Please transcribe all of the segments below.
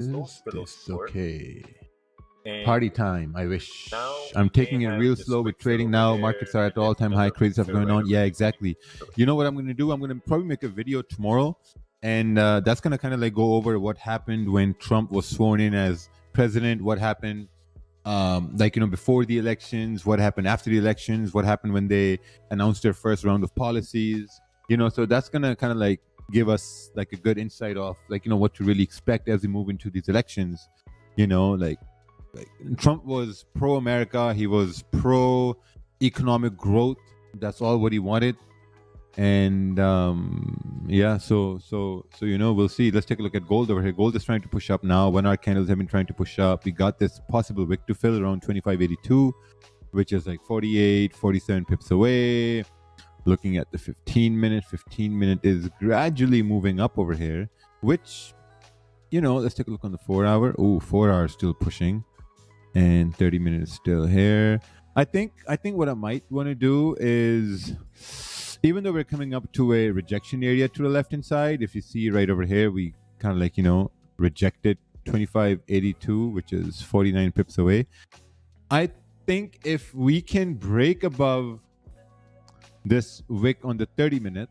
Is this okay? Party time. I wish. I'm taking it real slow with trading now. Markets are at all-time high. Crazy stuff going on. Yeah, exactly. You know what I'm going to do? I'm going to probably make a video tomorrow, and that's going to kind of like go over what happened when Trump was sworn in as president. What happened, before the elections? What happened after the elections? What happened when they announced their first round of policies? So that's going to kind of like give us like a good insight of what to really expect as we move into these elections. Like Trump was pro-America. He was pro-economic growth. That's all what he wanted. And so we'll see. Let's take a look at gold over here. Gold is trying to push up now. 1 hour candles have been trying to push up. We got this possible wick to fill around 25.82, which is like 48, 47 pips away. Looking at the 15 minute is gradually moving up over here, which, let's take a look on the 4 hour. Oh, 4 hours still pushing. And 30 minutes still here. I think what I might want to do is, even though we're coming up to a rejection area to the left hand side, if you see right over here, we kind of like, rejected 25.82, which is 49 pips away. I think if we can break above this wick on the 30 minute,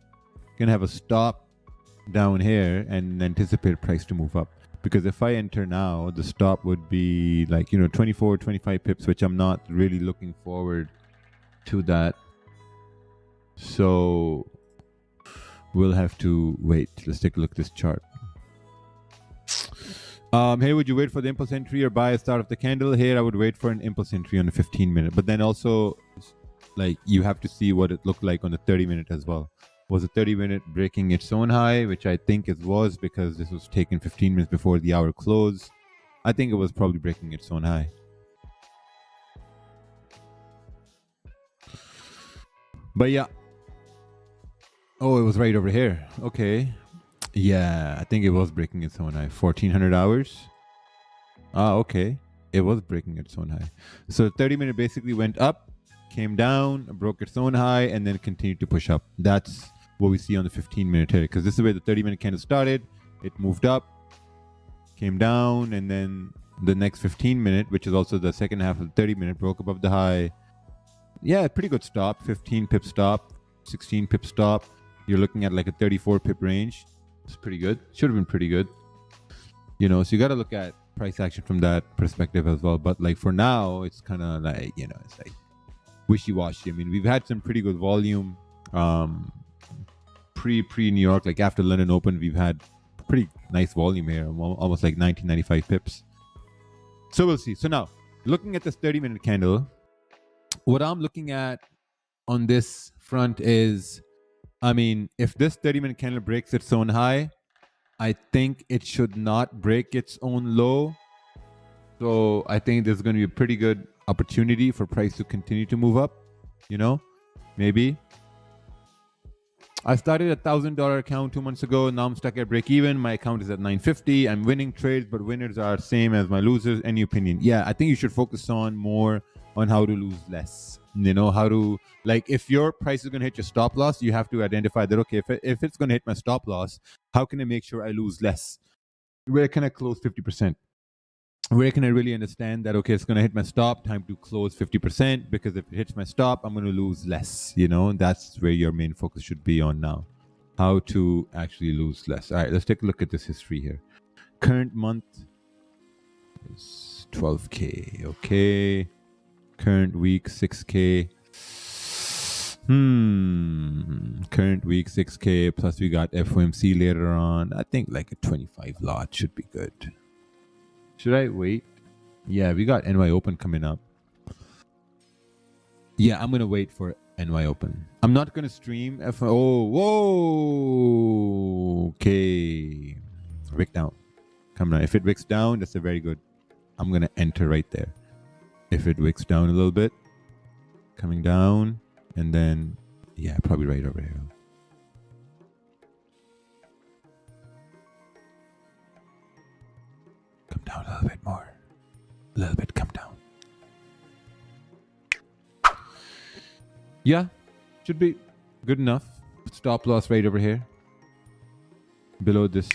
can have a stop down here and anticipate price to move up. Because if I enter now, the stop would be like, 24, 25 pips, which I'm not really looking forward to that. So we'll have to wait. Let's take a look at this chart. Here, would you wait for the impulse entry or buy a start of the candle? Here, I would wait for an impulse entry on the 15 minute. But then also, like, you have to see what it looked like on the 30 minute as well. Was the 30 minute breaking its own high, which I think it was because this was taken 15 minutes before the hour close. I think it was probably breaking its own high. But yeah. Oh, it was right over here. Okay. Yeah, I think it was breaking its own high. 1400 hours. Okay. It was breaking its own high. So 30 minute basically went up, came down, broke its own high, and then continued to push up. That's what we see on the 15 minute here, because this is where the 30 minute candle started. It moved up, came down, and then the next 15 minute, which is also the second half of the 30 minute, broke above the high. Yeah, pretty good stop. 15 pip stop, 16 pip stop. You're looking at like a 34 pip range. It's pretty good. Should have been pretty good. So you got to look at price action from that perspective as well. But like for now, it's kind of like, it's like wishy-washy. I mean, we've had some pretty good volume. Pre-New York, like after London Open, we've had pretty nice volume here, almost like 1995 pips. So we'll see. So now, looking at this 30 minute candle, what I'm looking at on this front is, I mean, if this 30 minute candle breaks its own high, I think it should not break its own low. So I think there's going to be a pretty good opportunity for price to continue to move up, maybe. I started a $1,000 account 2 months ago. Now I'm stuck at break even. My account is at $950. I'm winning trades, but winners are same as my losers. Any opinion? Yeah, I think you should focus on more on how to lose less. How to, like, if your price is going to hit your stop loss, you have to identify that, okay, if it's going to hit my stop loss, how can I make sure I lose less? Where can I close 50%? Where can I really understand that, okay, it's going to hit my stop, time to close 50%, because if it hits my stop, I'm going to lose less, That's where your main focus should be on now. How to actually lose less. All right, let's take a look at this history here. Current month is 12K, okay. Current week, 6K. Current week, 6K, plus we got FOMC later on. I think like a 25 lot should be good. Should I wait? Yeah, we got NY Open coming up. Yeah, I'm going to wait for NY Open. I'm not going to stream whoa. Okay. Wick down. Come on. If it wicks down, that's a very good. I'm going to enter right there. If it wicks down a little bit, coming down, and then, yeah, probably right over here. Come down a little bit more. A little bit, come down. Yeah, should be good enough. Stop loss right over here. Below this,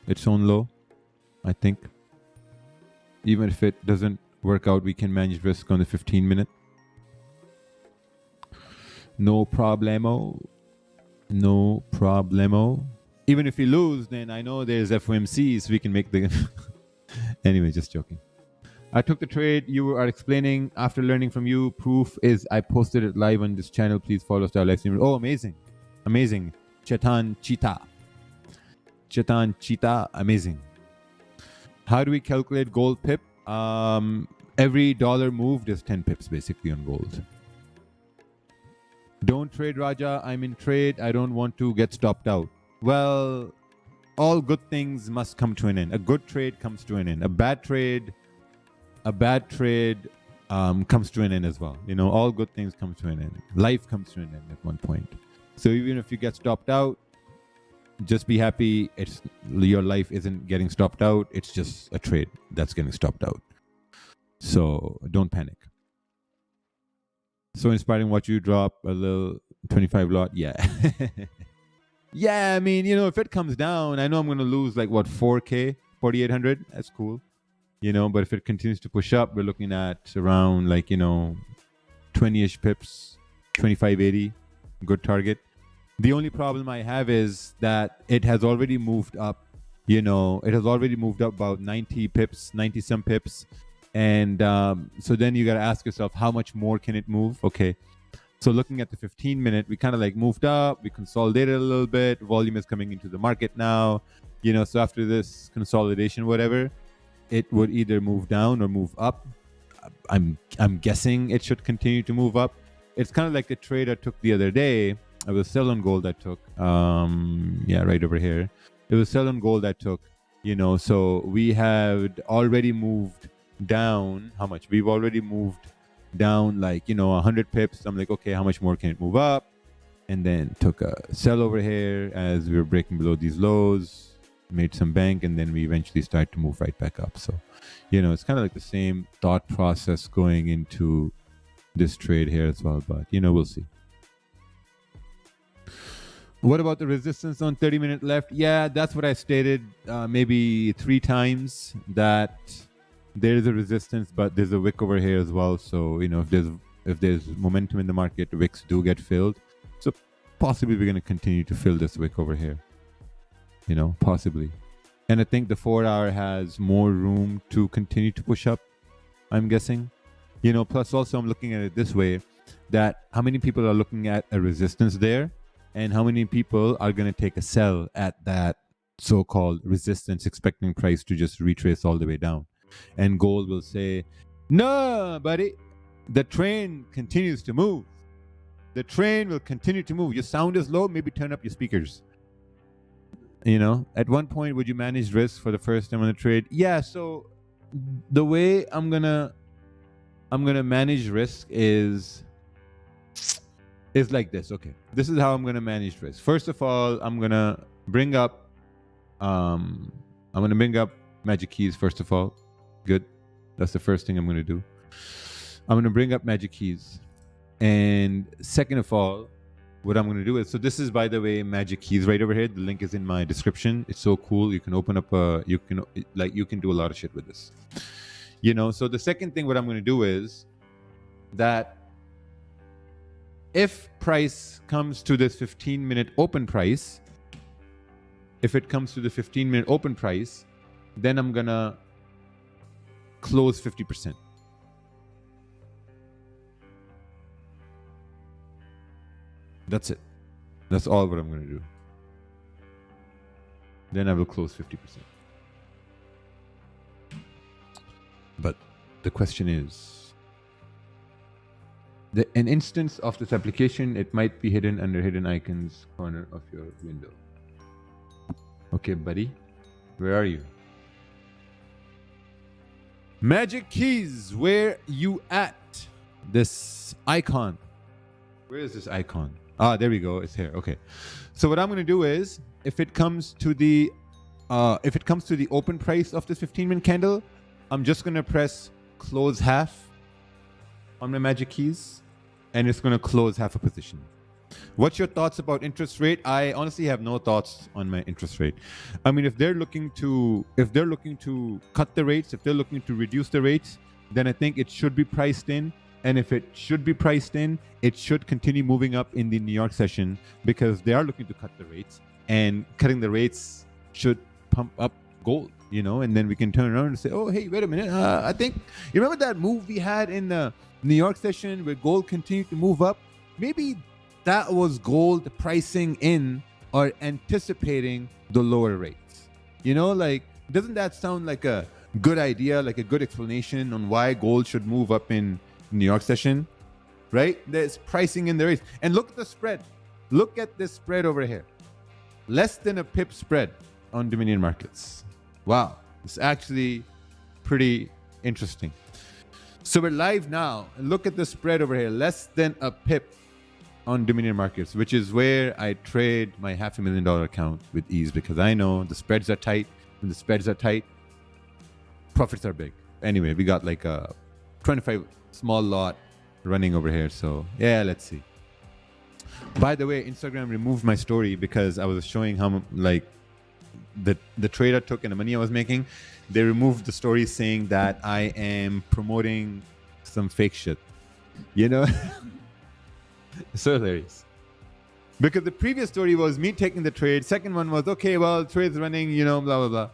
its own low. I think. Even if it doesn't work out, we can manage risk on the 15-minute. No problemo. No problemo. Even if we lose, then I know there's FOMC, so we can make the... Anyway, just joking. I took the trade you are explaining after learning from you. Proof is I posted it live on this channel. Please follow our live stream. Oh, amazing. Amazing. Chetan Cheetah. Chetan Cheetah. Amazing. How do we calculate gold pip? Every dollar moved is 10 pips basically on gold. Don't trade, Raja. I'm in trade. I don't want to get stopped out. Well, all good things must come to an end. A good trade comes to an end. A bad trade comes to an end as well. You know, all good things come to an end. Life comes to an end at one point. So even if you get stopped out, just be happy. Your life isn't getting stopped out. It's just a trade that's getting stopped out. So don't panic. So inspiring. Watch you drop a little 25 lot. Yeah. Yeah, I mean, you know, if it comes down, I know I'm going to lose like what, 4K, 4,800. That's cool. You know, but if it continues to push up, we're looking at around like, you know, 20-ish pips, 25.80, good target. The only problem I have is that it has already moved up, you know, it has already moved up about 90 pips, 90 some pips. And so then you got to ask yourself, how much more can it move? Okay. So looking at the 15-minute, we kind of like moved up, we consolidated a little bit, volume is coming into the market now, you know, so after this consolidation, whatever, it would either move down or move up. I'm guessing it should continue to move up. It's kind of like the trade I took the other day. I was sell on gold I took. Yeah, right over here. It was sell on gold I took, you know, so we had already moved down. How much? We've already moved down like, you know, 100 pips. I'm like, okay, how much more can it move up? And then took a sell over here as we were breaking below these lows, made some bank, and then we eventually started to move right back up. So, you know, it's kind of like the same thought process going into this trade here as well, but, you know, we'll see. What about the resistance on 30-minute left? Yeah, that's what I stated maybe 3 times, that there is a resistance, but there's a wick over here as well. So, you know, if there's momentum in the market, the wicks do get filled. So possibly we're going to continue to fill this wick over here, you know, possibly. And I think the 4-hour has more room to continue to push up, I'm guessing. You know, plus also I'm looking at it this way, that how many people are looking at a resistance there and how many people are going to take a sell at that so-called resistance, expecting price to just retrace all the way down. And gold will say, no, buddy, the train continues to move. The train will continue to move. Your sound is low, maybe turn up your speakers. You know, at one point, would you manage risk for the first time on the trade? Yeah, so the way I'm gonna manage risk is like this. Okay, this is how I'm gonna manage risk. First of all, I'm gonna bring up MagicKeys first of all. Good. That's the first thing I'm going to do. I'm going to bring up MagicKeys. And second of all, what I'm going to do is, so this is, by the way, MagicKeys right over here. The link is in my description. It's so cool. You can open up you can do a lot of shit with this. You know, so the second thing what I'm going to do is that if price comes to this 15-minute open price, if it comes to the 15-minute open price, then I'm going to close 50%. That's it. That's all what I'm going to do. Then I will close 50%. But the question is, an instance of this application, it might be hidden under hidden icons corner of your window. Okay, buddy, where are you? MagicKeys, where you at? This icon. Where is this icon? Ah, there we go. It's here. Okay. So what I'm going to do is, if it comes to the open price of this 15-minute candle, I'm just going to press close half on my MagicKeys, and it's going to close half a position. What's your thoughts about interest rate? I honestly have no thoughts on my interest rate. I mean, if they're looking to cut the rates, if they're looking to reduce the rates, then I think it should be priced in. And if it should be priced in, it should continue moving up in the New York session because they are looking to cut the rates, and cutting the rates should pump up gold, and then we can turn around and say, oh, hey, wait a minute. I think, you remember that move we had in the New York session where gold continued to move up? Maybe that was gold pricing in or anticipating the lower rates. Doesn't that sound like a good idea, like a good explanation on why gold should move up in New York session, right? There's pricing in the rates. And look at the spread. Look at this spread over here. Less than a pip spread on Dominion markets. Wow. It's actually pretty interesting. So we're live now. Look at the spread over here. Less than a pip on Dominion markets, which is where I trade my $500,000 account with ease, because I know the spreads are tight. When the spreads are tight, profits are big. Anyway, we got like a 25 small lot running over here. So yeah, let's see. By the way, Instagram removed my story because I was showing how like the trade I took and the money I was making. They removed the story saying that I am promoting some fake shit. So hilarious. Because the previous story was me taking the trade. Second one was, okay, well, trade's running, blah, blah, blah.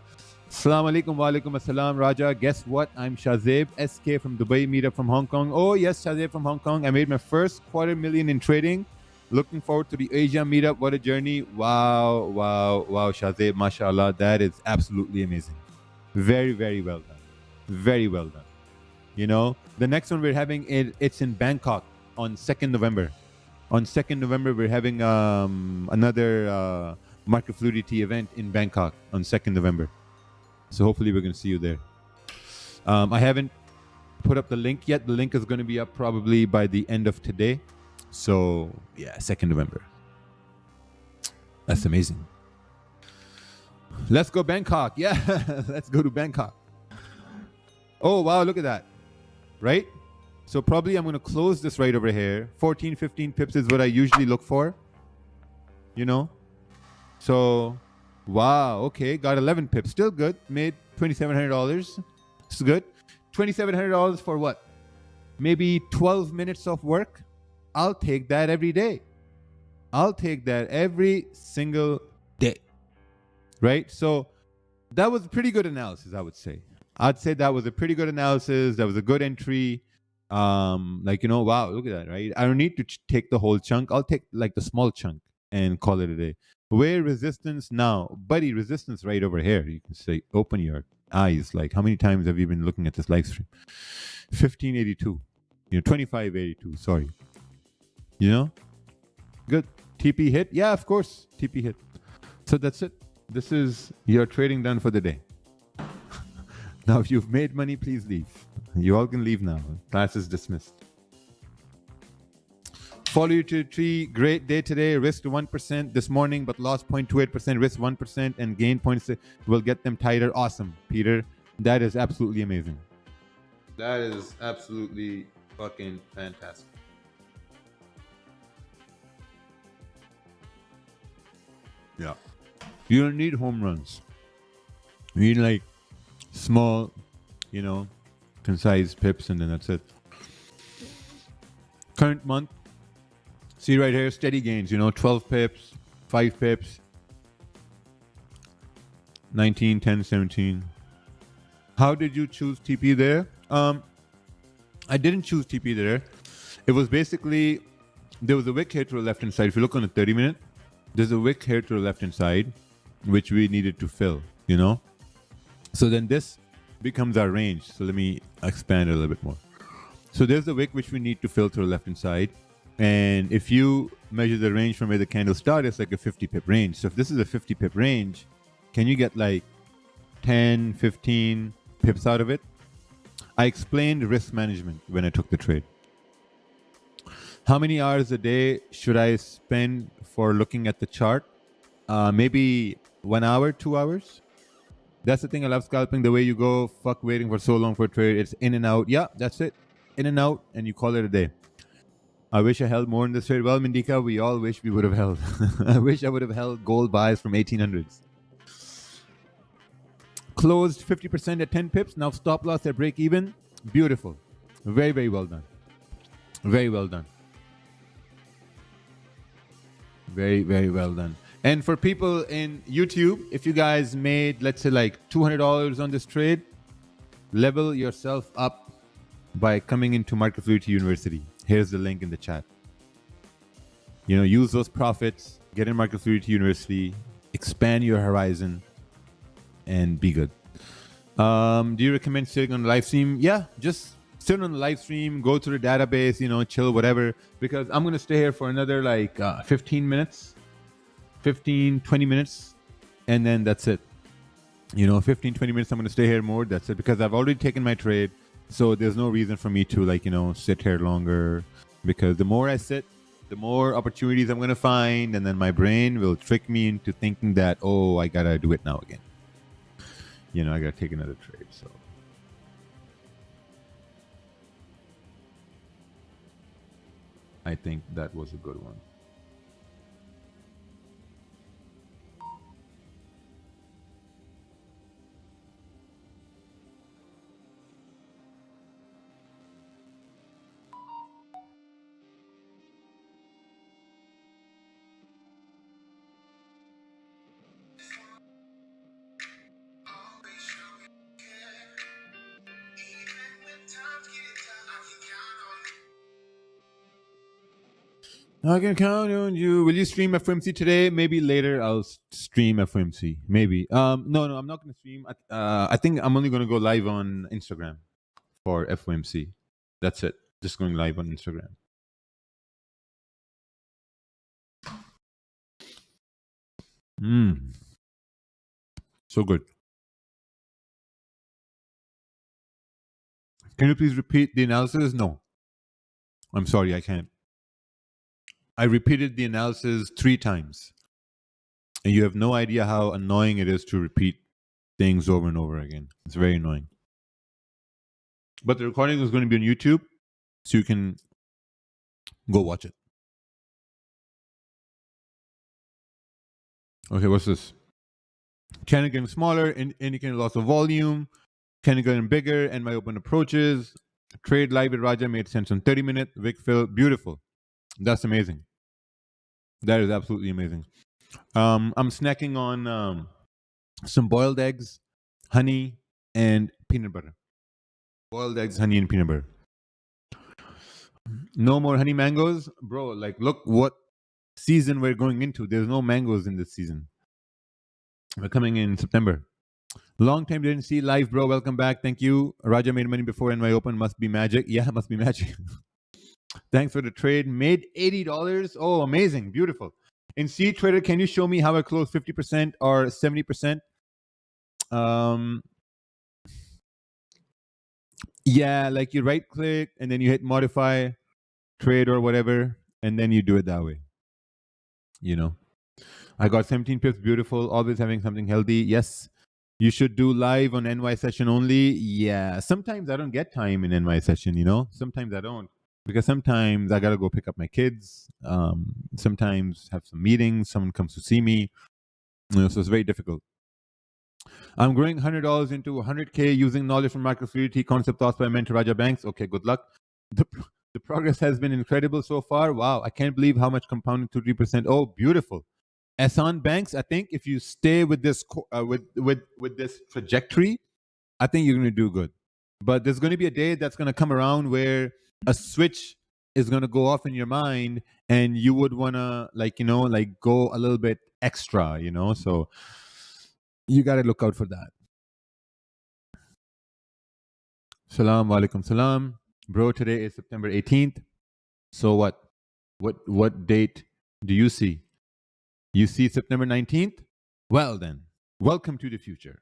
Assalamu alaikum wa alaikum assalam, Raja. Guess what? I'm Shazeb SK from Dubai, meetup from Hong Kong. Oh, yes, Shazeb from Hong Kong. I made my first $250,000 in trading. Looking forward to the Asia meetup. What a journey. Wow, Shazeb, mashallah. That is absolutely amazing. Very, very well done. Very well done. The next one we're having, it's in Bangkok on 2nd November. On 2nd November, we're having another Market Fluidity event in Bangkok on 2nd November. So hopefully we're going to see you there. I haven't put up the link yet. The link is going to be up probably by the end of today. So yeah, 2nd November. That's amazing. Let's go Bangkok. Yeah, let's go to Bangkok. Oh, wow, look at that. Right? So probably I'm going to close this right over here. 14, 15 pips is what I usually look for. So... wow, okay, got 11 pips. Still good. Made $2,700. This is good. $2,700 for what? Maybe 12 minutes of work? I'll take that every day. I'll take that every single day. Right? So that was a pretty good analysis, I would say. I'd say that was a pretty good analysis. That was a good entry. Wow, look at that, right? I don't need to take the whole chunk. I'll take like the small chunk and call it a day. Where resistance now? Buddy, resistance right over here. You can say, open your eyes. Like, how many times have you been looking at this live stream? 1582. 2582. Sorry. Good. TP hit? Yeah, of course. TP hit. So that's it. This is your trading done for the day. Now, if you've made money, please leave. You all can leave now. Class is dismissed. Follow you to tree. Great day today. Risked 1% this morning, but lost 0.28%. Risked 1% and gained 0.6. Will get them tighter. Awesome, Peter. That is absolutely amazing. That is absolutely fucking fantastic. Yeah. You don't need home runs. You need like small, concise pips, and then that's it. Current month. See right here, steady gains, 12 pips, 5 pips, 19, 10, 17. How did you choose TP there? I didn't choose TP there. It was basically, there was a wick here to the left-hand side. If you look on the 30-minute, there's a wick here to the left-hand side, which we needed to fill, So then this becomes our range. So let me expand a little bit more. So there's the wick which we need to fill to the left-hand side. And if you measure the range from where the candle started, it's like a 50 pip range. So if this is a 50 pip range, can you get like 10, 15 pips out of it? I explained risk management when I took the trade. How many hours a day should I spend for looking at the chart? Maybe 1 hour, 2 hours. That's the thing. I love scalping. The way you go, fuck waiting for so long for a trade. It's in and out. Yeah, that's it. In and out, and you call it a day. I wish I held more in this trade. Well, Mindika, we all wish we would have held. I wish I would have held gold buys from 1800s. Closed 50% at 10 pips. Now stop loss at break even. Beautiful. Very, very well done. Very well done. Very, very well done. And for people in YouTube, if you guys made, let's say, like $200 on this trade, level yourself up by coming into Market Fluidity University. Here's the link in the chat. You know, use those profits, get in Market Fluidity University, expand your horizon, and be good. Do you recommend sitting on the live stream? Yeah, just sit on the live stream, go through the database, you know, chill, whatever, because I'm going to stay here for another like 15 minutes, 15, 20 minutes, and then that's it. You know, 15, 20 minutes, I'm going to stay here more. That's it, because I've already taken my trade. So there's no reason for me to, like, you know, sit here longer, because the more I sit, the more opportunities I'm going to find. And then my brain will trick me into thinking that, oh, I got to do it now again. You know, I got to take another trade. So I think that was a good one. I can count on you. Will you stream FOMC today? Maybe later I'll stream FOMC. Maybe. No, I'm not going to stream. I think I'm only going to go live on Instagram for FOMC. That's it. Just going live on Instagram. So good. Can you please repeat the analysis? No. I'm sorry, I can't. I repeated the analysis 3 times. And you have no idea how annoying it is to repeat things over and over again. It's very annoying. But the recording is going to be on YouTube, so you can go watch it. Okay, what's this? Candle getting smaller, indicating loss of volume. Candle getting bigger, and my open approaches. Trade live with Raja made sense on 30-minute. Wick fill, beautiful. That's amazing. That is absolutely amazing. I'm snacking on some boiled eggs, honey, and peanut butter. Boiled eggs, honey, and peanut butter. No more honey mangoes? Bro, like, look what season we're going into. There's no mangoes in this season. We're coming in September. Long time didn't see live, bro. Welcome back. Thank you. Raja made money before NY Open. Must be magic. Yeah, must be magic. Thanks for the trade. Made $80. Oh, amazing. Beautiful. In C Trader, can you show me how I close 50% or 70%? Yeah, like you right click and then you hit modify trade or whatever, and then you do it that way. You know, I got 17 pips. Beautiful. Always having something healthy. Yes. You should do live on NY session only. Yeah. Sometimes I don't get time in NY session, you know. Sometimes I don't. Because sometimes I got to go pick up my kids. Sometimes have some meetings. Someone comes to see me. You know, so it's very difficult. I'm growing $100 into 100K using knowledge from Market Fluidity, concept thoughts by mentor Raja Banks. Okay, good luck. The progress has been incredible so far. Wow, I can't believe how much compounding to 3%. Oh, beautiful. Ehsan Banks, I think if you stay with this with this trajectory, I think you're going to do good. But there's going to be a day that's going to come around where a switch is going to go off in your mind and you would want to, like, you know, like go a little bit extra, you know, so you got to look out for that. Salam alaikum salam. Bro, today is September 18th. So what date do you see? You see September 19th? Well then, welcome to the future.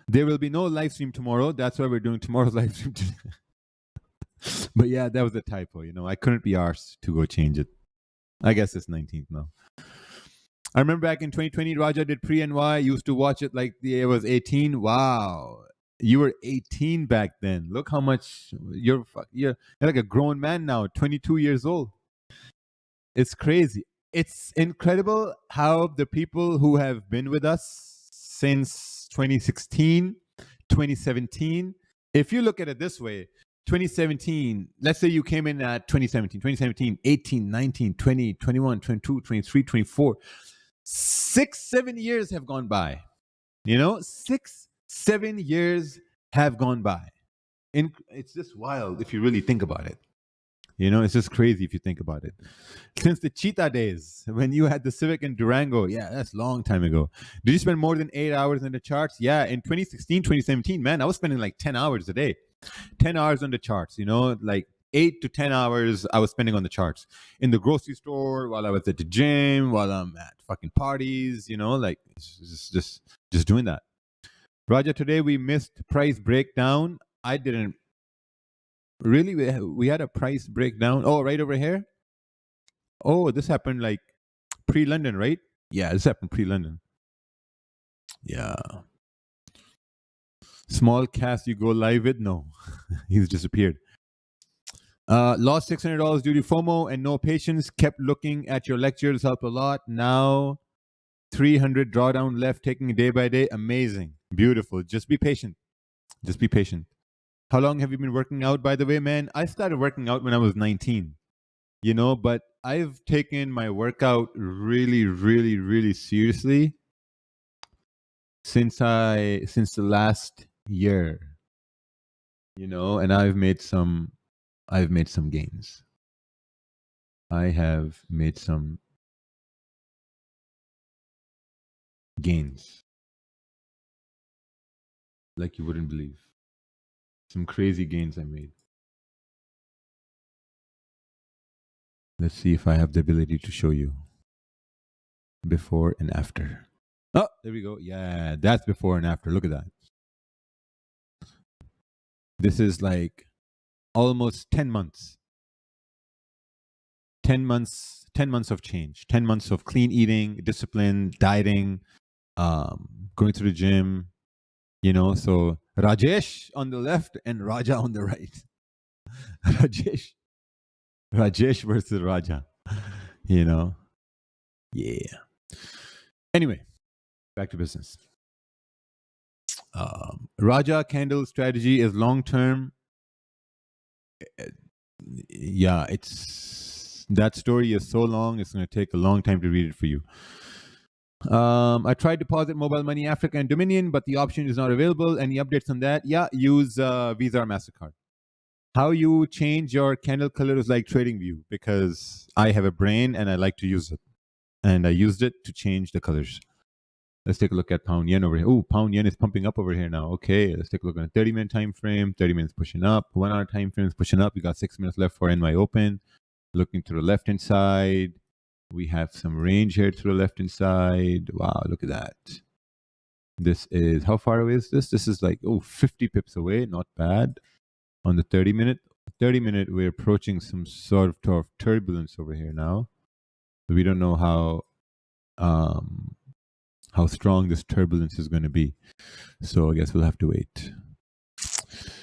There will be no live stream tomorrow. That's why we're doing tomorrow's live stream today. But yeah, that was a typo. You know, I couldn't be arsed to go change it. I guess it's 19th now. I remember back in 2020, Raja did pre-NY. Used to watch it like it was 18. Wow. You were 18 back then. Look how much you're like a grown man now, 22 years old. It's crazy. It's incredible how the people who have been with us since 2016, 2017, if you look at it this way, 2017, let's say you came in at 2017, 18, 19, 20, 21, 22, 23, 24. 6, 7 years have gone by. 6, 7 years have gone by. It's just wild if you really think about it. It's just crazy if you think about it. Since the Cheetah days, when you had the Civic and Durango, yeah, that's a long time ago. Did you spend more than 8 hours in the charts? Yeah, in 2016, 2017, man, I was spending like 10 hours a day. 10 hours on the charts, like 8 to 10 hours I was spending on the charts. In the grocery store, while I was at the gym, while I'm at fucking parties, like just doing that. Raja, today we missed price breakdown. I didn't. Really? We had a price breakdown? Oh, right over here? Oh, this happened like pre-London, right? Yeah, this happened pre-London. Yeah. Small cast you go live with? No. He's disappeared. Lost $600 due to FOMO and no patience. Kept looking at your lectures. Helped a lot. Now 300 drawdown left, taking day by day. Amazing. Beautiful. Just be patient. Just be patient. How long have you been working out, by the way, man? I started working out when I was 19, but I've taken my workout really, really, really seriously since the last year, and I've made some gains. I have made some gains like you wouldn't believe. Some crazy gains I made. Let's see if I have the ability to show you before and after. Oh, there we go. Yeah, that's before and after. Look at that. This is like almost 10 months. 10 months of change. 10 months of clean eating, discipline, dieting, going to the gym, so Rajesh on the left and Raja on the right. Rajesh versus Raja, Yeah. Anyway, back to business. Raja candle strategy is long-term. Yeah, that story is so long, it's going to take a long time to read it for you. I tried deposit mobile money Africa and Dominion, but the option is not available. Any updates on that? Yeah, use Visa or MasterCard. How you change your candle color is like TradingView, because I have a brain and I like to use it. And I used it to change the colors. Let's take a look at pound yen over here. Oh, pound yen is pumping up over here now. Okay, let's take a look at a 30-minute time frame. 30 minutes pushing up. 1 hour time frame is pushing up. We got 6 minutes left for NY Open. Looking to the left-hand side. We have some range here to the left-hand side. Wow, look at that. This is, how far away is this? This is like, 50 pips away. Not bad. On the 30-minute. 30-minute, we're approaching some sort of turbulence over here now. We don't know how strong this turbulence is going to be. So I guess we'll have to wait.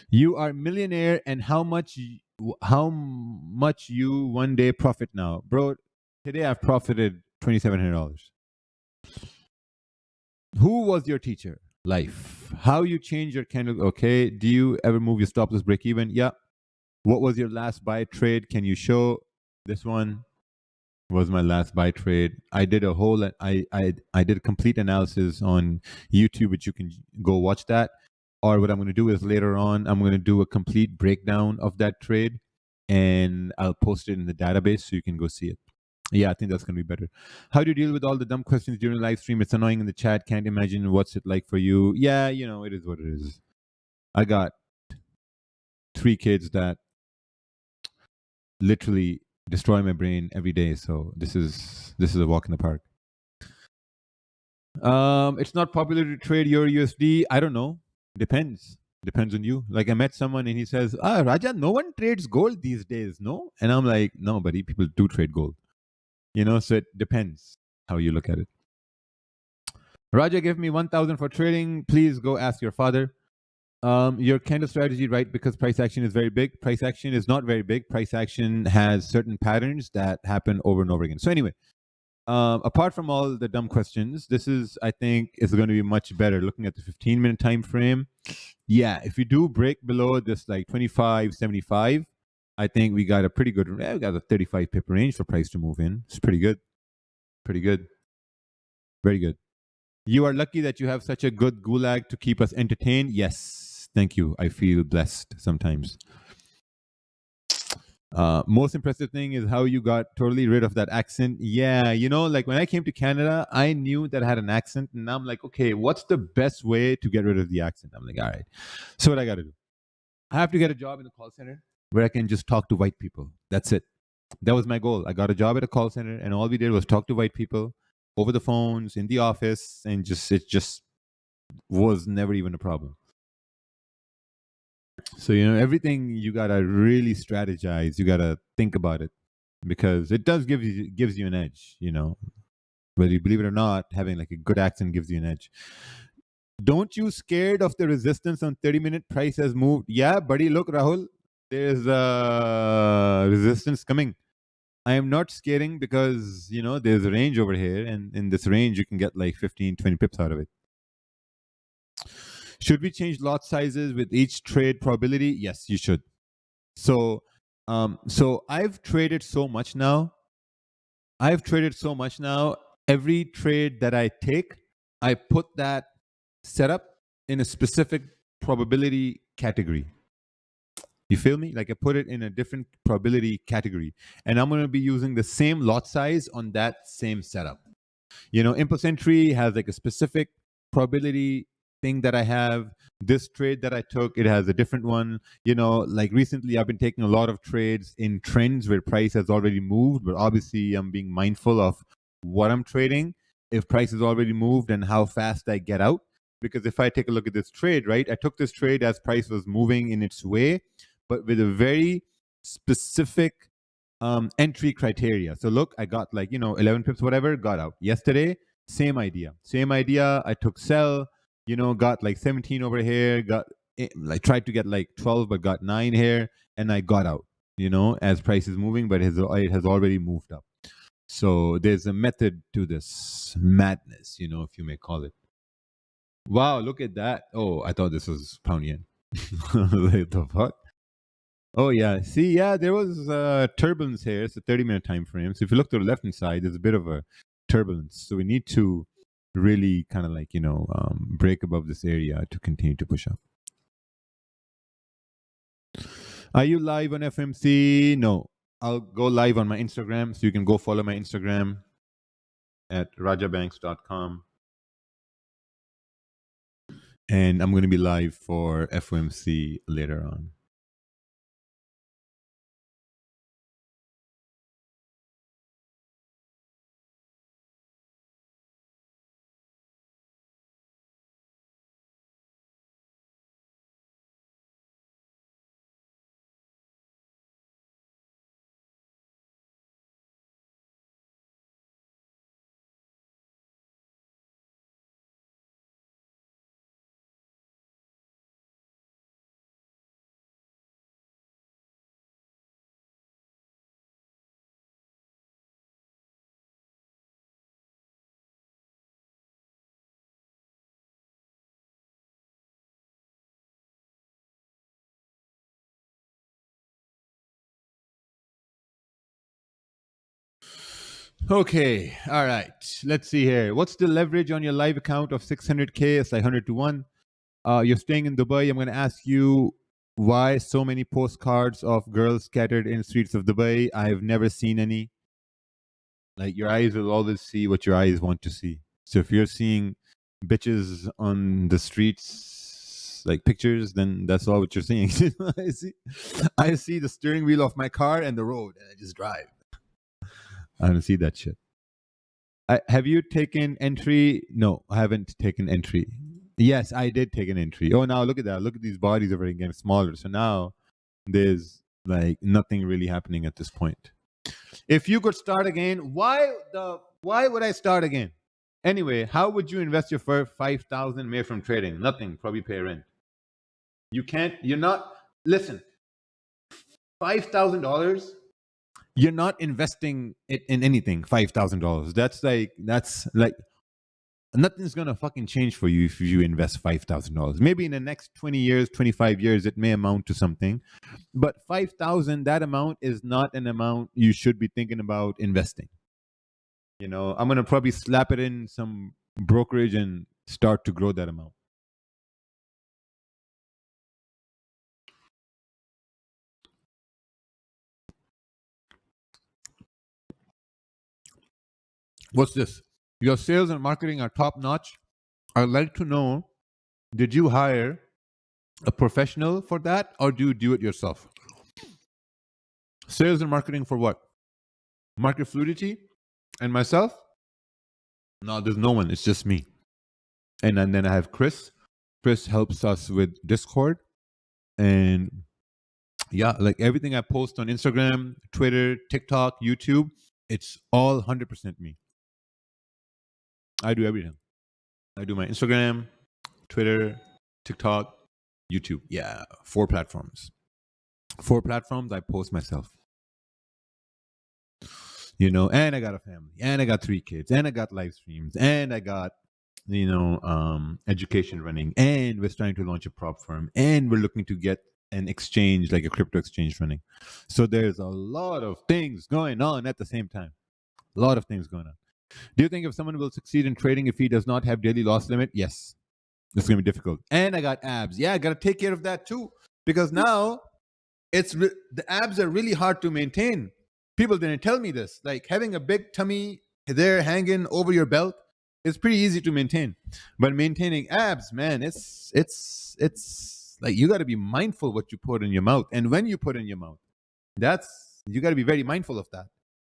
You are millionaire, and how much you one day profit now? Bro, today I've profited $2,700. Who was your teacher? Life. How you change your candle? Okay. Do you ever move your stop loss break even? Yeah. What was your last buy trade? Can you show? This one was my last buy trade. I did I did a complete analysis on YouTube, which you can go watch that. Or what I'm going to do is later on, I'm going to do a complete breakdown of that trade, and I'll post it in the database so you can go see it. Yeah, I think that's going to be better. How do you deal with all the dumb questions during the live stream? It's annoying in the chat. Can't imagine what's it like for you. Yeah, it is what it is. I got 3 kids that literally destroy my brain every day. So this is a walk in the park. It's not popular to trade your USD. I don't know. Depends on you. Like, I met someone and he says, Raja, no one trades gold these days, no? And I'm like, no, buddy, people do trade gold. So it depends how you look at it. Raja gave me 1,000 for trading. Please go ask your father. Your candle strategy, right? Because price action is very big. Price action is not very big. Price action has certain patterns that happen over and over again. So anyway, apart from all the dumb questions, this is, I think, is going to be much better. Looking at the 15-minute time frame, yeah, if we do break below this like 25.75, I think we got a pretty good. We got a 35 pip range for price to move in. It's pretty good. Pretty good. Very good. You are lucky that you have such a good gulag to keep us entertained. Yes, thank you. I feel blessed sometimes. Most impressive thing is how you got totally rid of that accent. Yeah, you know, like when I came to Canada, I knew that I had an accent, and now I'm like, okay, what's the best way to get rid of the accent? I'm like, all right. So what I got to do? I have to get a job in the call center where I can just talk to white people. That's it. That was my goal. I got a job at a call center, and all we did was talk to white people over the phones in the office, and it just was never even a problem. So, you know, everything you gotta really strategize. You gotta think about it because it does gives you an edge. You know, whether you believe it or not, having like a good accent gives you an edge. Don't you scared of the resistance on 30-minute price has moved? Yeah, buddy. Look, Rahul, there's resistance coming. I am not scaring because, you know, there's a range over here, and in this range you can get like 15, 20 pips out of it. Should we change lot sizes with each trade probability? Yes, you should. So, I've traded so much now. Every trade that I take, I put that setup in a specific probability category. You feel me? Like I put it in a different probability category, and I'm going to be using the same lot size on that same setup. You know, impulse entry has like a specific probability thing that I have. This trade that I took, it has a different one. You know, like recently I've been taking a lot of trades in trends where price has already moved, but obviously I'm being mindful of what I'm trading, if price has already moved and how fast I get out. Because if I take a look at this trade, right, I took this trade as price was moving in its way, but with a very specific entry criteria. So look, I got like, you know, 11 pips, whatever, got out. Yesterday, same idea. I took sell, you know, got like 17 over here, got like tried to get like 12, but got 9 here, and I got out, you know, as price is moving, but it has already moved up. So there's a method to this madness, you know, if you may call it. Wow, look at that. Oh, I thought this was pound yen. Like the fuck? Oh yeah, see, yeah, there was turbulence here. It's a 30-minute time frame. So if you look to the left hand side, there's a bit of a turbulence. So we need to really kind of like, you know, break above this area to continue to push up. Are you live on FMC? No, I'll go live on my Instagram. So you can go follow my Instagram at rajabanks.com. And I'm going to be live for FOMC later on. Okay, all right. Let's see here. What's the leverage on your live account of 600K? It's like 100 to 1. You're staying in Dubai. I'm going to ask you why so many postcards of girls scattered in the streets of Dubai. I've never seen any. Like your eyes will always see what your eyes want to see. So if you're seeing bitches on the streets, like pictures, then that's all what you're seeing. I see the steering wheel of my car and the road, and I just drive. I don't see that shit. Have you taken entry? No, I haven't taken entry. Yes, I did take an entry. Oh, now look at that. Look at these bodies are getting smaller. So now there's like nothing really happening at this point. If you could start again, why would I start again? Anyway, how would you invest your first 5,000 made from trading? Nothing. Probably pay rent. You're not, listen, $5,000, you're not investing it in anything. $5,000. That's like nothing's gonna fucking change for you if you invest $5,000. Maybe in the next 20 years, 25 years, it may amount to something. But 5,000, that amount is not an amount you should be thinking about investing. You know, I'm gonna probably slap it in some brokerage and start to grow that amount. What's this? Your sales and marketing are top notch. I'd like to know, did you hire a professional for that or do you do it yourself? Sales and marketing for what? Market Fluidity and myself? No, there's no one. It's just me. And then I have Chris. Chris helps us with Discord. And yeah, like everything I post on Instagram, Twitter, TikTok, YouTube, it's all 100% me. I do everything. I do my Instagram, Twitter, TikTok, YouTube. Yeah, 4 platforms. 4 platforms I post myself. You know, and I got a family, and I got 3 kids, and I got live streams, and I got, you know, education running, and we're starting to launch a prop firm, and we're looking to get an exchange, like a crypto exchange running. So there's a lot of things going on at the same time. A lot of things going on. Do you think if someone will succeed in trading if he does not have daily loss limit? Yes. It's going to be difficult. And I got abs. Yeah, I got to take care of that too. Because now the abs are really hard to maintain. People didn't tell me this. Like having a big tummy there hanging over your belt is pretty easy to maintain. But maintaining abs, man, it's like you got to be mindful what you put in your mouth. And when you put in your mouth, you got to be very mindful of that.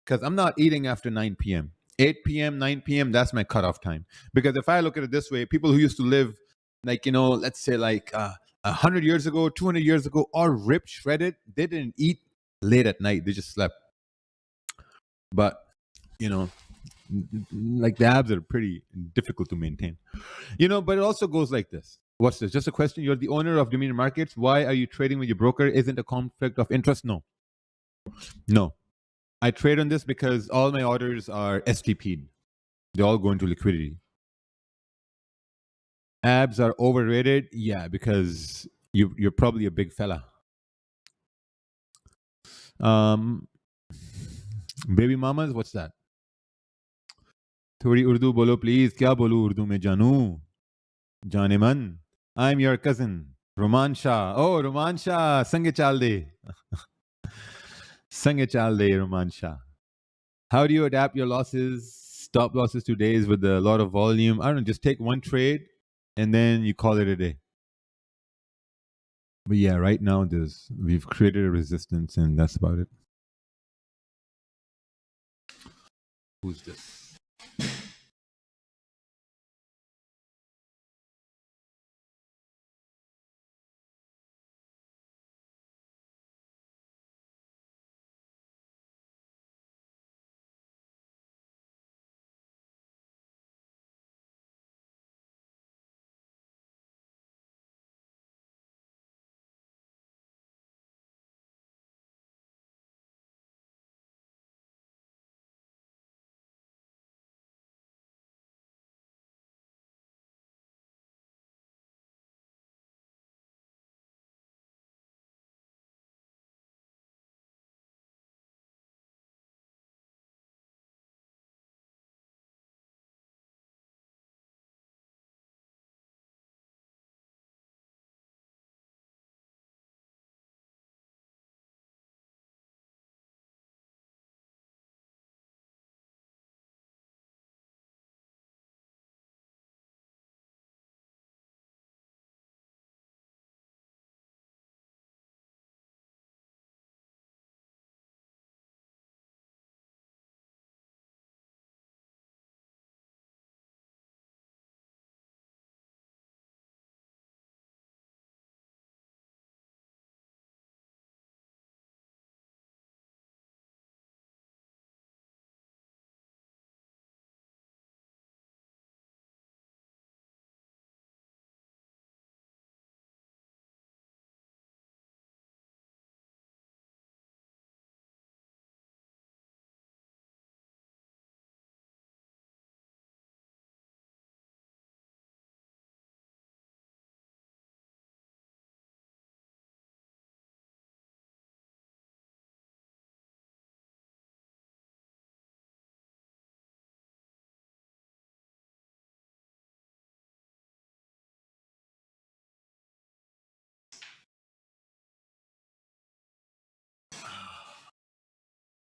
Because I'm not eating after 9 p.m. 8 p.m., 9 p.m., that's my cutoff time. Because if I look at it this way, people who used to live, like, you know, let's say like 100 years ago, 200 years ago, all ripped, shredded, they didn't eat late at night. They just slept. But, you know, like the abs are pretty difficult to maintain. You know, but it also goes like this. What's this? Just a question. You're the owner of Dominion Markets. Why are you trading with your broker? Isn't a conflict of interest? No. No. I trade on this because all my orders are STP'd. They all go into liquidity. Abs are overrated. Yeah, because you're probably a big fella. Baby mamas, what's that? थोड़ी उर्दू बोलो please. क्या बोलूं उर्दू में जानू? जाने मन. I'm your cousin, Roman Shah. Oh, Roman Shah, sange chalde. Sange chalde, Roman Shah. How do you adapt your losses, stop losses to days with a lot of volume? I don't know, just take one trade and then you call it a day. But yeah, right now we've created a resistance and that's about it. Who's this?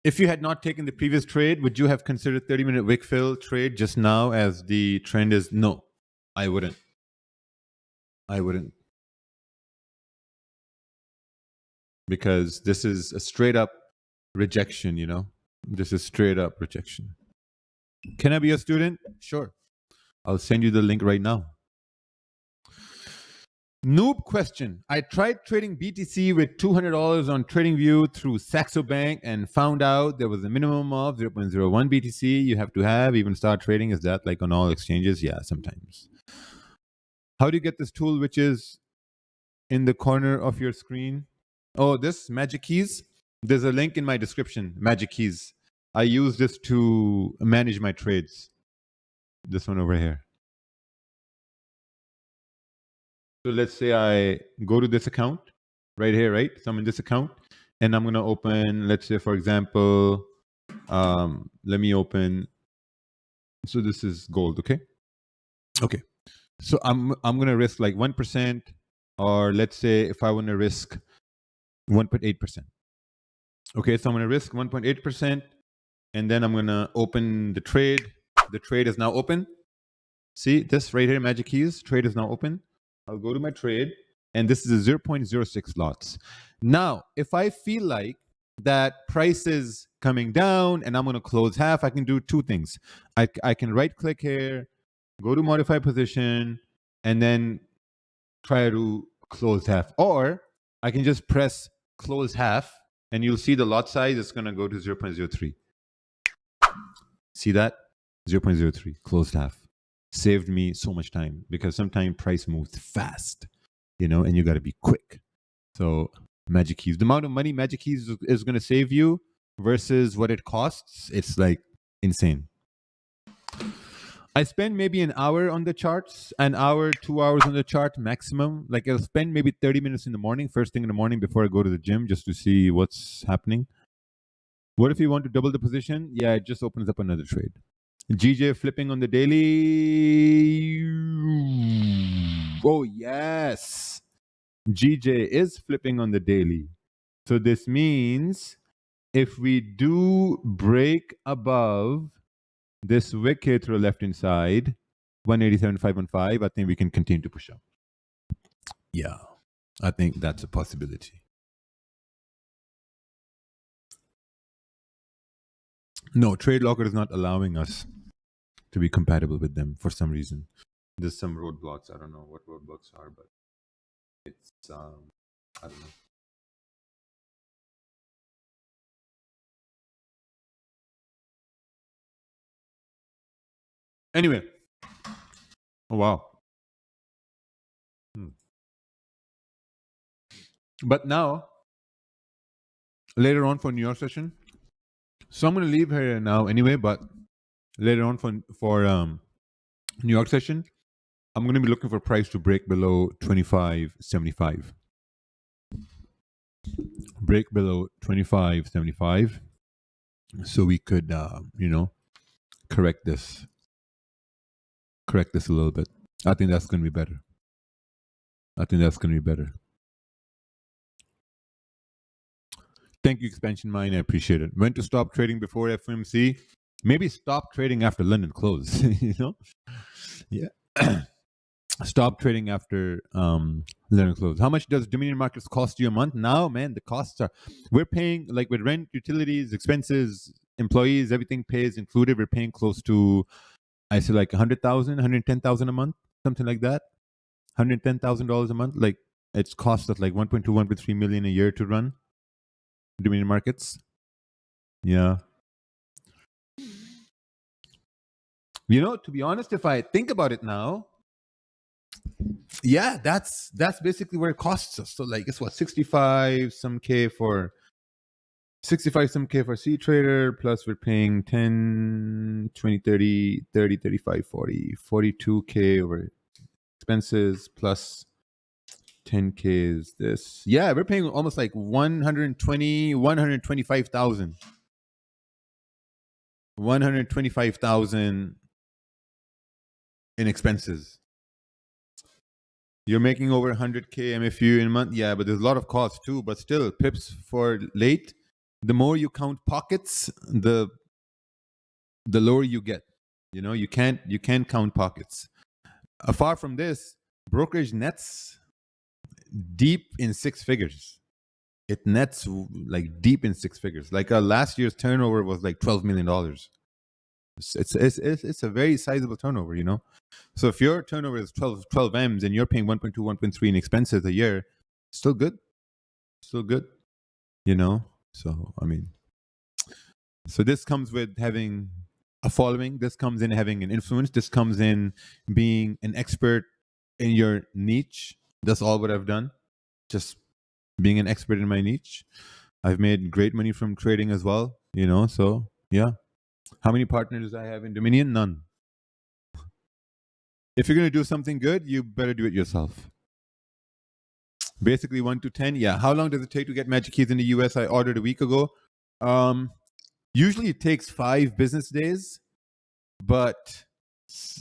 If you had not taken the previous trade, would you have considered 30-minute wick fill trade just now as the trend is? No, I wouldn't. I wouldn't. Because this is a straight up rejection, you know? This is straight up rejection. Can I be a student? Sure. I'll send you the link right now. Noob question. I tried trading BTC with $200 on TradingView through Saxo Bank and found out there was a minimum of 0.01 BTC you have to have even start trading. Is that like on all exchanges? Yeah, sometimes. How do you get this tool which is in the corner of your screen? Oh, this MagicKeys. There's a link in my description, MagicKeys. I use this to manage my trades. This one over here. So let's say I go to this account right here, right? So I'm in this account and I'm going to open, let's say, for example, let me open. So this is gold, okay? Okay. So I'm going to risk like 1%, or let's say if I want to risk 1.8%. Okay, so I'm going to risk 1.8%, and then I'm going to open the trade. The trade is now open. See this right here, MagicKeys, trade is now open. I'll go to my trade, and this is a 0.06 lots. Now, if I feel like that price is coming down and I'm going to close half, I can do two things. I can right-click here, go to modify position, and then try to close half. Or I can just press close half, and you'll see the lot size is going to go to 0.03. See that? 0.03, closed half. Saved me so much time because sometimes price moves fast, you know, and you got to be quick. So MagicKeys, the amount of money MagicKeys is going to save you versus what it costs, it's like insane. I spend maybe an hour on the charts, an hour, 2 hours on the chart maximum. Like I'll spend maybe 30 minutes in the morning, first thing in the morning before I go to the gym, just to see what's happening. What if you want to double the position? Yeah, it just opens up another trade. GJ flipping on the daily. Oh, yes. GJ is flipping on the daily. So this means if we do break above this wick here to the left hand side, 187.515, I think we can continue to push up. Yeah, I think that's a possibility. No, TradeLocker is not allowing us to be compatible with them for some reason. There's some roadblocks. I don't know what roadblocks are, but it's, I don't know. Anyway. Oh, wow. But now, later on for New York session, so I'm going to leave here now anyway, but later on for New York session, I'm going to be looking for price to break below 25.75. Break below 25.75, so we could, you know, correct this a little bit. I think that's going to be better. Thank you, Expansion Mine. I appreciate it. When to stop trading before FOMC? Maybe stop trading after London close. You know, yeah. Stop trading after London close. How much does Dominion Markets cost you a month? Now, man, the costs are, we're paying, like with rent, utilities, expenses, employees, everything pays included. We're paying close to, I say like 100,000, 110,000 a month, something like that. $110,000 a month. Like it's cost us like 1.2, 1.3 million a year to run Dominion Markets. Yeah. You know, to be honest, if I think about it now, yeah, that's basically where it costs us. So like it's what, 65 some K for C trader, plus we're paying 10, 20, 30, 30, 35, 40, 42K over expenses plus 10K is this. Yeah, we're paying almost like 125,000. 125,000 in expenses. You're making over 100K MFU in a month. Yeah, but there's a lot of costs too. But still, pips for late, the more you count pockets, the lower you get. You know, you can't count pockets. Far from this, brokerage nets deep in six figures. It nets like deep in six figures. Like last year's turnover was like $12 million. It's a very sizable turnover, you know. So if your turnover is 12 M's and you're paying 1.2, 1.3 in expenses a year, still good, you know. So I mean, so this comes with having a following. This comes in having an influence. This comes in being an expert in your niche. That's all what I've done. Just being an expert in my niche. I've made great money from trading as well, you know. So yeah. How many partners I have in Dominion? None. If you're going to do something good, you better do it yourself. Basically 1 to 10. Yeah. How long does it take to get MagicKeys in the US? I ordered a week ago. Usually it takes 5 business days, but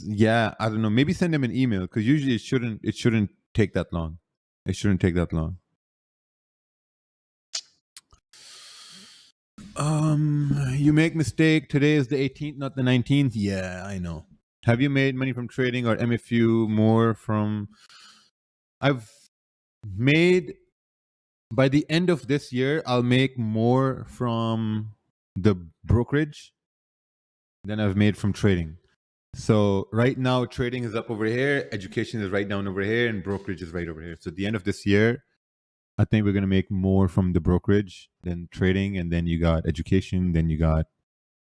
yeah, I don't know. Maybe send them an email, because usually it shouldn't take that long. It shouldn't take that long. You make mistake. Today is the 18th, not the 19th. Yeah, I know. Have you made money from trading, or MFU more from? I've made, by the end of this year, I'll make more from the brokerage than I've made from trading. So right now, trading is up over here, education is right down over here, and brokerage is right over here. So at the end of this year, I think we're going to make more from the brokerage than trading. And then you got education, then you got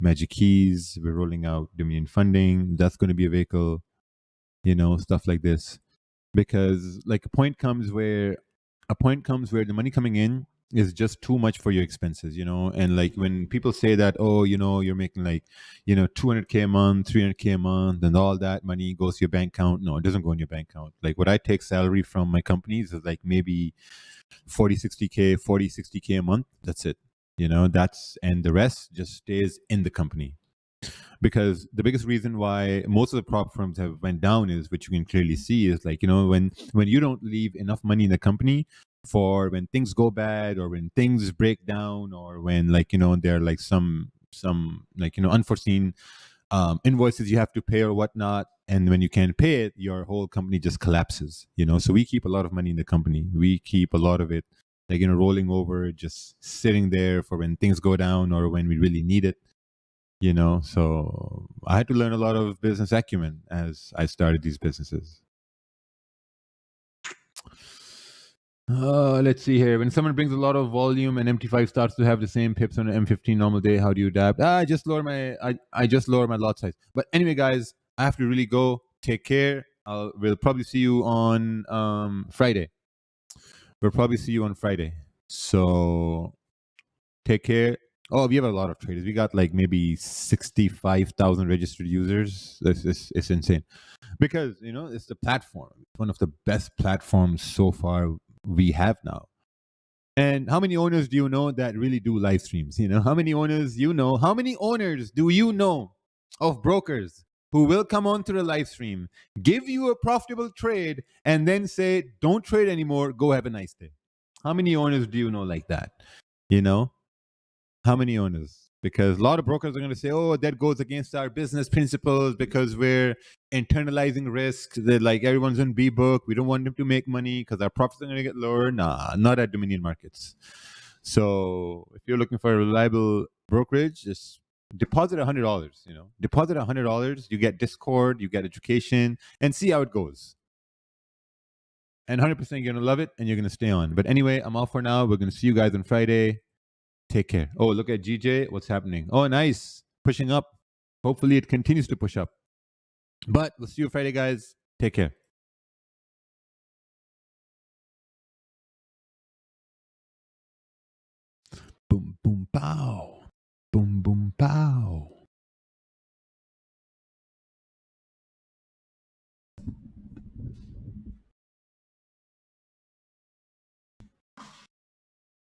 MagicKeys. We're rolling out Dominion funding. That's going to be a vehicle, you know, stuff like this. Because like a point comes where the money coming in is just too much for your expenses, you know. And like when people say that, oh, you know, you're making like, you know, 200K a month, 300K a month, and all that money goes to your bank account. No, it doesn't go in your bank account. Like what I take salary from my companies is like maybe 60K a month. That's it. You know, and the rest just stays in the company. Because the biggest reason why most of the prop firms have went down is, which you can clearly see, is like, you know, when you don't leave enough money in the company for when things go bad, or when things break down, or when, like, you know, there are like some like, you know, unforeseen invoices you have to pay or whatnot, and when you can't pay it, your whole company just collapses, you know. So we keep a lot of money in the company. We keep a lot of it, like, you know, rolling over, just sitting there for when things go down or when we really need it, you know. So I had to learn a lot of business acumen as I started these businesses. Let's see here. When someone brings a lot of volume and MT5 starts to have the same pips on an M15 normal day, how do you adapt? I just lower my lot size. But anyway, guys, I have to really go. Take care. We'll probably see you on Friday. So take care. Oh, we have a lot of traders. We got like maybe 65,000 registered users. It's insane. Because, you know, it's the platform. It's one of the best platforms so far we have now. And how many owners do you know that really do live streams? You know, how many owners do you know of brokers who will come onto the live stream, give you a profitable trade, and then say, don't trade anymore, go have a nice day? How many owners do you know like that? You know, how many owners? Because a lot of brokers are going to say, oh, that goes against our business principles because we're internalizing risk. They're like, everyone's on B-book. We don't want them to make money because our profits are going to get lower. Nah, not at Dominion Markets. So if you're looking for a reliable brokerage, just deposit $100, you know. Deposit $100, you get Discord, you get education, and see how it goes. And 100% you're going to love it and you're going to stay on. But anyway, I'm off for now. We're going to see you guys on Friday. Take care. Oh, look at GJ. What's happening? Oh, nice. Pushing up. Hopefully it continues to push up. But we'll see you Friday, guys. Take care.